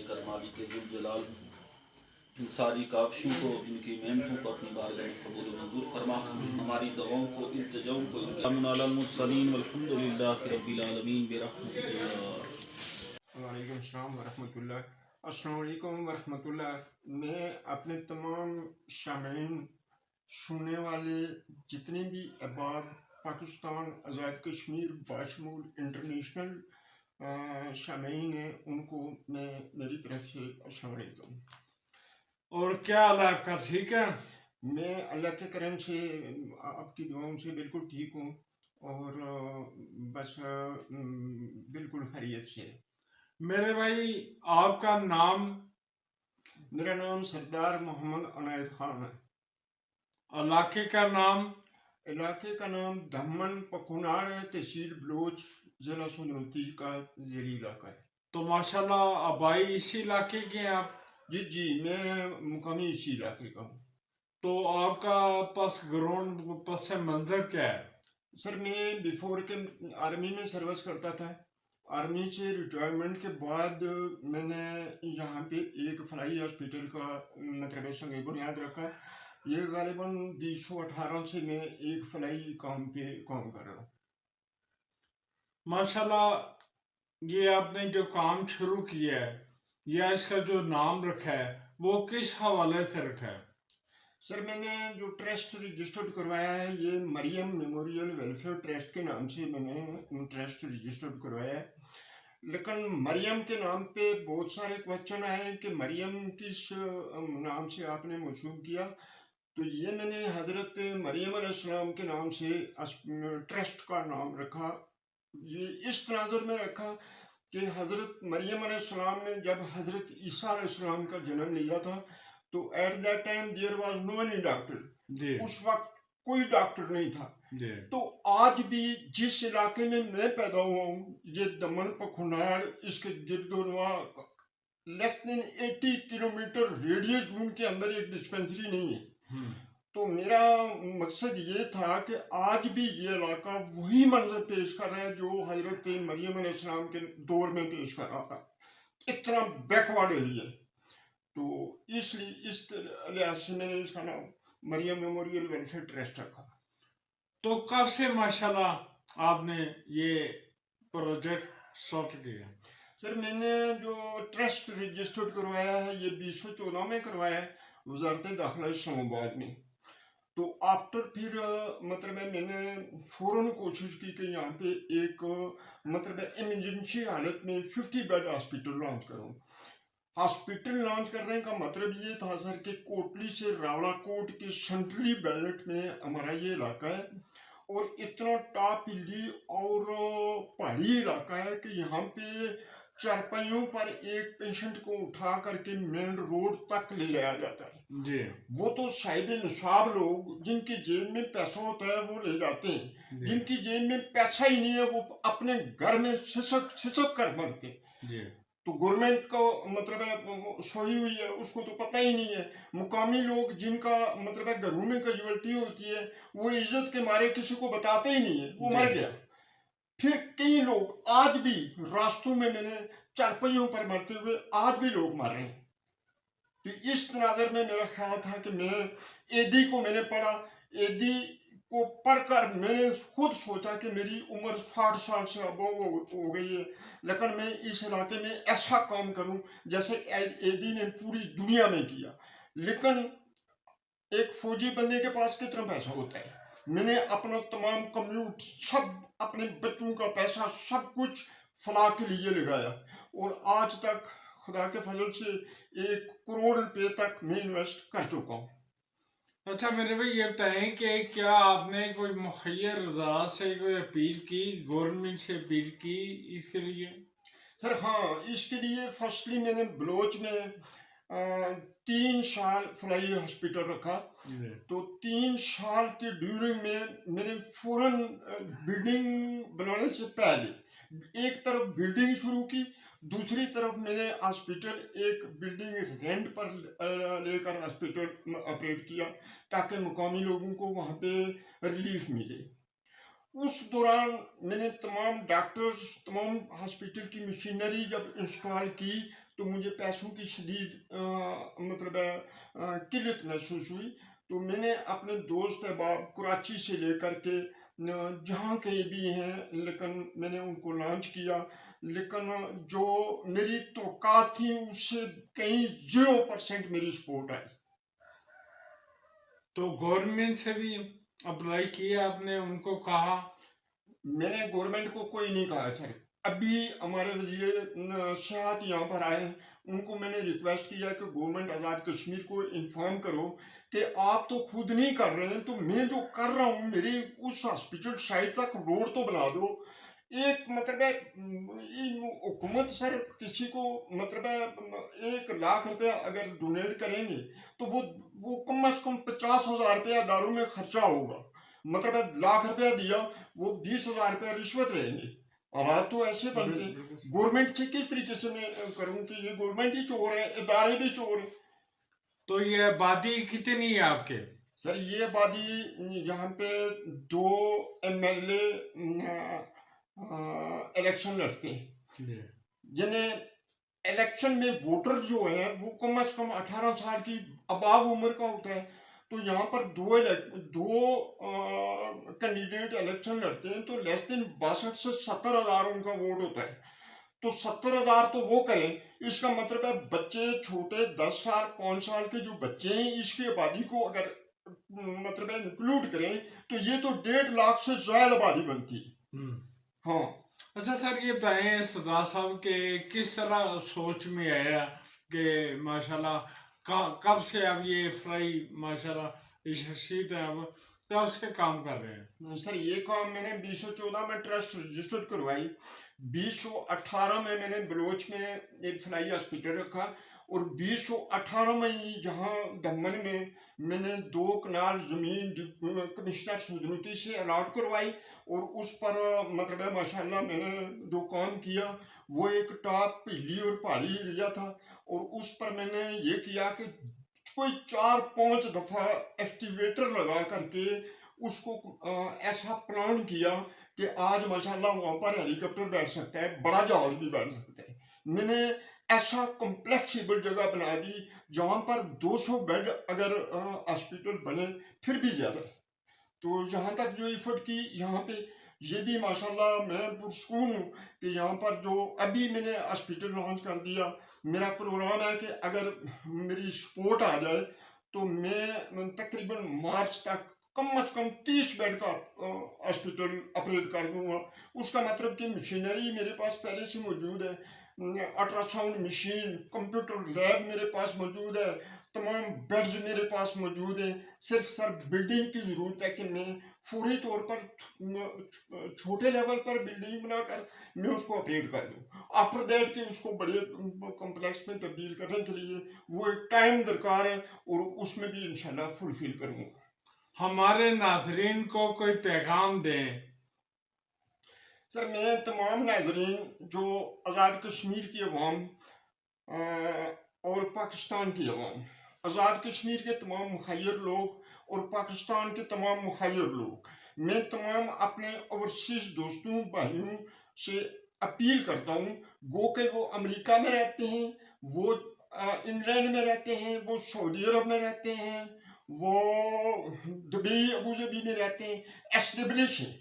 कर मालिक जुल जलाल इन सारी काविशों को, इनकी मेहनतों को अपनी बारगाह में कबूल मंजूर फरमा। हमारी दुआओं को, इल्तिजाओं को अल्हम्दुलिल्लाहि रब्बिल आलमीन बिरहमतिका। वालेकुम अस्सलाम वरहमतुल्लाह। अस्सलाम वालेकुम वरहमतुल्लाह। मैं अपने तमाम शामीन, सुनने वाले जितने भी अहबाब पाकिस्तान आज़ाद कश्मीर बाशमूल इंटरनेशनल शामीन हैं, उनको मैं मेरी तरफ से अस्सलाम वालेकुम। और क्या हाल है आपका? ठीक है? मैं अल्लाह के करम से, आपकी दुआओं से बिल्कुल ठीक हूँ और बस बिल्कुल खैरियत से। मेरे भाई, आपका नाम? मेरा नाम सरदार मोहम्मद अनायत खान है। इलाके का नाम? इलाके का नाम दमन पकुनाड़ है, तहसील बलोच, जिला सोनभद्र का ज़ेली इलाका है। तो माशाल्लाह आबाई इसी इलाके के हैं आप? जी जी, मैं मुकामी इसी इलाके का हूँ। तो आपका पस ग्राउंड पस मंजर क्या है? सर, मैं बिफोर के आर्मी में सर्विस करता था। आर्मी से रिटायरमेंट के बाद मैंने यहाँ पे एक फलाई हॉस्पिटल का मतलब संग बुनियाद रखा। ये गालिबन 2018 से मैं एक फलाई काम पे काम कर रहा हूँ। माशाल्लाह, ये आपने जो काम शुरू किया है या इसका जो नाम रखा है वो किस हवाले से रखा है? सर, मैंने जो ट्रस्ट रजिस्टर्ड करवाया है, ये मरियम मेमोरियल वेलफेयर ट्रस्ट के नाम से मैंने ट्रस्ट रजिस्टर्ड करवाया है। लेकिन मरियम के नाम पे बहुत सारे क्वेश्चन आए कि मरियम किस नाम से आपने मशहूर किया। तो ये मैंने हज़रत मरियम अलैहिस्सलाम के नाम से ट्रस्ट का नाम रखा। ये इस तनाजुर में रखा कि हज़रत मरियम अलैहिस्सलाम ने जब हज़रत ईसा अलैहिस्सलाम का जन्म लिया था, तो at that time there was no any doctor. उस वक्त कोई डॉक्टर नहीं था। तो आज भी जिस इलाके में मैं पैदा हुआ हूँ, ये दमन पखुनार, इसके गिरदोनवा less than 80 kilometre radius zone के अंदर एक डिस्पेंसरी नहीं है। तो मेरा मकसद ये था कि आज भी ये इलाका वही मंजर पेश कर रहा है जो हजरत मरियम अलैहिस्सलाम के दौर में पेश कर रहा था। इतना बैकवर्ड एरिया। तो इसलिए इस लिहाज से मैंने इसका नाम मरियम मेमोरियल वेलफेयर ट्रस्ट रखा। तो कब से माशाल्लाह आपने ये प्रोजेक्ट स्टार्ट किया? सर, मैंने जो ट्रस्ट रजिस्टर्ड करवाया है ये 2014 में करवाया है, वजारत दाखिला इस्लामाबाद में। तो आफ्टर फिर मतलब मैंने फ़ौरन कोशिश की कि यहाँ पे एक मतलब इमरजेंसी हालत में 50 बेड हॉस्पिटल लॉन्च करूँ। हॉस्पिटल लॉन्च करने का मतलब ये था सर कि कोटली से रावलाकोट के सेंट्रली बेल्ट में हमारा ये इलाका है और इतना टॉप हिली और पहाड़ी इलाका है कि यहाँ पे चारपाइयों पर एक पेशेंट को उठा करके मेन रोड तक ले जाया जाता है। जी। वो तो साहिब निसाब लोग जिनकी जेब में पैसा होता है वो ले जाते हैं, जिनकी जेब में पैसा ही नहीं है वो अपने घर में सिसक कर मरते। तो गवर्नमेंट को मतलब है सोई हुई है, उसको तो पता ही नहीं है। मुकामी लोग जिनका मतलब है घरों में कैजुअलिटी होती है, वो इज्जत के मारे किसी को बताते ही नहीं है, वो मर गया। फिर कई लोग आज भी रास्तों में मैंने चारपहियों पर मरते हुए आज भी लोग मर रहे हैं। तो इस तनाजर में मेरा ख्याल था कि मैं एदी को मैंने पढ़ा, एदी को पढ़कर मैंने खुद सोचा कि मेरी उम्र 60 साल से अब हो गई है, लेकिन मैं इस इलाके में ऐसा काम करूं जैसे एदी ने पूरी दुनिया में किया। लेकिन एक फौजी बनने के पास कितना पैसा होता है, मैंने अपना तमाम कम्यूट सब अपने बच्चों का पैसा सब कुछ फलाह के लिए लगाया और आज तक खुदा के फजल से 1 करोड़ रुपए तक मैं इन्वेस्ट कर चुका हूँ। अच्छा मेरे भाई, ये बताएं कि क्या आपने कोई मुखैर वज़ारत से कोई अपील की, गवर्नमेंट से अपील की इसके लिए? सर हाँ, इसके लिए फर्स्टली मैंने बलोच में 3 साल फ्लाई हॉस्पिटल रखा। तो 3 साल के ड्यूरिंग में मैंने फौरन बिल्डिंग बनाने से पहले एक तरफ बिल्डिंग शुरू की, दूसरी तरफ मैंने हॉस्पिटल एक बिल्डिंग रेंट पर लेकर हॉस्पिटल ऑपरेट किया ताकि मुकामी लोगों को वहाँ पे रिलीफ मिले। उस दौरान मैंने तमाम डॉक्टर्स, तमाम हॉस्पिटल की मशीनरी जब इंस्टॉल की तो मुझे पैसों की शदीद मतलब किल्लत महसूस हुई। तो मैंने अपने दोस्त अहबाब कराची से लेकर के जहाँ कहीं भी हैं, लेकिन मैंने उनको लॉन्च किया, लेकिन जो मेरी तवक्कात थी उससे कहीं 0% मेरी सपोर्ट आई। तो गवर्नमेंट से भी अप्लाई किया आपने, उनको कहा? मैंने गवर्नमेंट को कोई नहीं कहा सर। अभी हमारे वजीर सियाहत यहाँ पर आए, उनको मैंने रिक्वेस्ट किया कि गवर्नमेंट आज़ाद कश्मीर को इन्फॉर्म करो कि आप तो खुद नहीं कर रहे हैं, तो मैं जो कर रहा हूँ मेरी उस हॉस्पिटल साइड तक रोड तो बना दो। एक मतलब हुकूमत सर किसी को मतलब 1 लाख रुपया अगर डोनेट करेंगे तो वो कम से कम 50,000 रुपया दारू में खर्चा होगा। मतलब लाख रुपया दिया, वो 20,000 रुपया रिश्वत रहेंगे। हालात तो ऐसे बनते हैं। गवर्नमेंट से किस तरीके से मैं करूं कि ये गवर्नमेंट ही चोर है, इदारे भी चोर है। तो ये आबादी कितनी है आपके? सर ये आबादी यहाँ पे 2 MLA इलेक्शन लड़ते हैं, जिन्हें इलेक्शन में वोटर जो है वो कम से कम 18 साल की अबाव उम्र का होता है। तो यहाँ पर दो कैंडिडेट इलेक्शन लड़ते हैं, तो लेस देन 62 से 70 हजार उनका वोट होता है। तो 70 हजार तो वो करें, इसका मतलब है बच्चे छोटे 10 साल 5 साल के जो बच्चे हैं इसकी आबादी को अगर मतलब इंक्लूड करें तो ये तो 1.5 लाख से ज्यादा आबादी बनती है। हाँ। अच्छा सर, ये बताएं सरदार साहब के किस तरह सोच में आया कि माशाल्लाह कब से अब ये फ्राई माशाल्लाह इस शख्सियत है, अब कब से काम कर रहे हैं? सर ये काम मैंने 2014 में ट्रस्ट रजिस्टर्ड करवाई। 2018 में मैंने बलोच में एक फ्लाई हॉस्पिटल रखा, और 2018 में ही यहाँ दमन में मैंने 2 कनाल जमीन कमिश्नर सुदनूती से अलाट करवाई, और उस पर मतलब माशाल्लाह मैंने जो काम किया वो एक टॉप पीली और पहाड़ी एरिया था, और उस पर मैंने ये किया कि कोई 4-5 दफा एक्टिवेटर लगा करके उसको ऐसा प्लान किया कि आज माशाल्लाह वहाँ पर हेलीकॉप्टर बैठ सकता है, बड़ा जहाज भी बैठ सकता है। मैंने ऐसा कॉम्प्लेक्सिबल जगह बना दी जहाँ पर 200 बेड अगर हॉस्पिटल बने फिर भी ज़्यादा। तो यहाँ तक जो एफर्ट की यहाँ पे ये भी माशाल्लाह मैं पुरस्कून हूँ कि यहाँ पर जो अभी मैंने हॉस्पिटल लॉन्च कर दिया। मेरा प्रोग्राम है कि अगर मेरी सपोर्ट आ जाए तो मैं तकरीबन मार्च तक कम से कम 30 बेड का हॉस्पिटल ऑपरेट कर दूंगा। उसका मतलब कि मशीनरी मेरे पास पहले से मौजूद है, अल्ट्रासाउंड मशीन, कंप्यूटर लैब मेरे पास मौजूद है, तमाम बेड्स मेरे पास मौजूद हैं। सिर्फ सर बिल्डिंग की ज़रूरत है कि मैं फौरी तौर पर छोटे लेवल पर बिल्डिंग बनाकर मैं उसको ऑपरेट कर दूँ। आफ्टर दैट कि उसको बड़े कॉम्प्लेक्स में तब्दील करने के लिए वो एक टाइम दरकार है, और उसमें भी इंशाल्लाह फुलफिल करूँगा। हमारे नाजरीन को कोई पैगाम दें। सर मैं तमाम नाजरीन जो आज़ाद कश्मीर की अवाम और पाकिस्तान की अवाम, आज़ाद कश्मीर के तमाम मुखैर लोग और पाकिस्तान के तमाम मुखैर लोग, मैं तमाम अपने ओवरसीज दोस्तों भाइयों से अपील करता हूँ, गो के वो अमेरिका में रहते हैं, वो इंग्लैंड में रहते हैं, वो सऊदी अरब में रहते हैं, वो दुबई अबूधाबी में रहते हैं, एस्टेब्लिश हैं।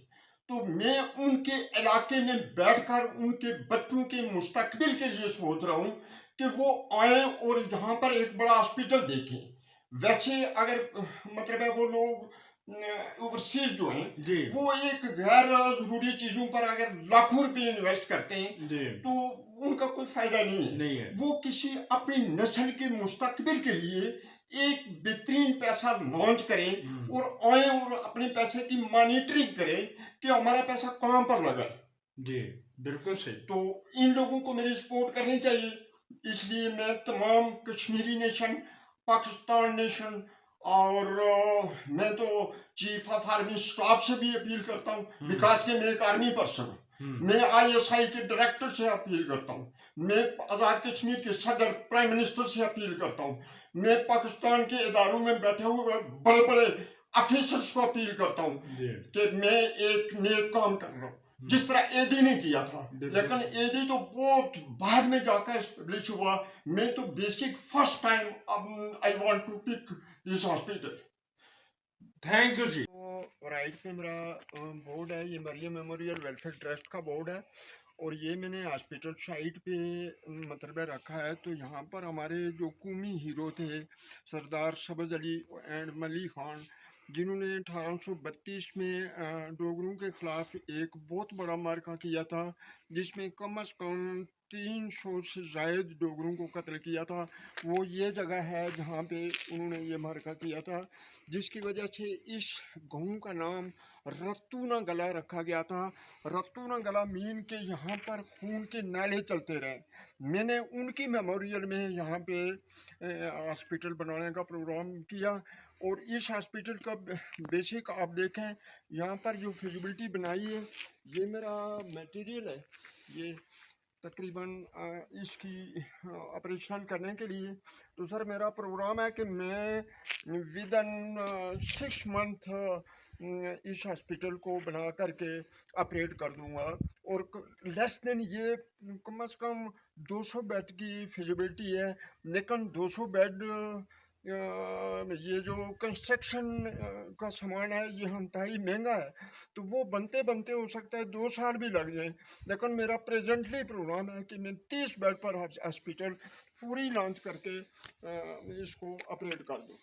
तो मैं उनके इलाके में बैठकर उनके बच्चों के मुस्तकबिल के लिए सोच रहा हूँ कि वो आए और यहाँ पर एक बड़ा हॉस्पिटल देखें। वैसे अगर मतलब है वो लोग ओवरसीज जो हैं वो एक गैर जरूरी चीजों पर अगर लाखों रुपए इन्वेस्ट करते हैं तो उनका कोई फायदा नहीं है। वो किसी अपनी नस्ल के मुस्तकबिल के लिए एक बेहतरीन पैसा लॉन्च करें और आए और अपने पैसे की मॉनिटरिंग करें कि हमारा पैसा कहाँ पर लगा है। जी बिल्कुल सही। तो इन लोगों को मेरी सपोर्ट करनी चाहिए। इसलिए मैं तमाम कश्मीरी नेशन, पाकिस्तान नेशन और मैं तो चीफ ऑफ आर्मी स्टाफ से भी अपील करता हूँ, बिकॉज के मैं एक आर्मी पर्सन हूँ। मैं ISI के डायरेक्टर से अपील करता हूँ, मैं आज़ाद कश्मीर के सदर प्राइम मिनिस्टर से अपील करता हूँ, मैं पाकिस्तान के इदारों में बैठे हुए बड़े बड़े ऑफिसर्स को अपील करता हूँ कि मैं एक नेक काम कर रहा हूँ। जिस तरह एडी ने किया था। लेकिन एडी तो बहुत बाद में जाकर एस्टेब्लिश हुआ। मैं तो basic first time I want to pick this hospital. Thank you जी। तो राइट पे मेरा बोर्ड है, ये मरियम मेमोरियल वेलफेयर ट्रस्ट का बोर्ड है और ये मैंने हॉस्पिटल साइट पे मतलब रखा है। तो यहाँ पर हमारे जो कौमी हीरो थे सरदार सब्ज़ अली एंड मली खान, जिन्होंने 1832 में डोगरों के ख़िलाफ़ एक बहुत बड़ा मार्का किया था, जिसमें कम अज़ कम 300 से ज़ायद डोगरों को कत्ल किया था। वो ये जगह है जहाँ पे उन्होंने ये मार्का किया था, जिसकी वजह से इस गाँव का नाम रत्तूना गला रखा गया था। रत्तूना गला मीन के यहाँ पर खून के नाले चलते रहे। मैंने उनकी मेमोरियल में यहाँ पे हॉस्पिटल बनाने का प्रोग्राम किया और इस हॉस्पिटल का बेसिक आप देखें, यहाँ पर जो फिजिबिलिटी बनाई है, ये मेरा मटेरियल है, ये तकरीबन इसकी ऑपरेशन करने के लिए। तो सर मेरा प्रोग्राम है कि मैं विद इन 6 मंथ इस हॉस्पिटल को बना करके ऑपरेट कर दूंगा और लेस देन ये कम से कम 200 बेड की फिजिबिलिटी है। लेकिन 200 बेड ये जो कंस्ट्रक्शन का सामान है ये इंतहाई महंगा है, तो वो बनते बनते हो सकता है 2 साल भी लग जाए। लेकिन मेरा प्रेजेंटली प्रोग्राम है कि मैं 30 बेड पर हॉस्पिटल पूरी लॉन्च करके इसको ऑपरेट कर दूँ।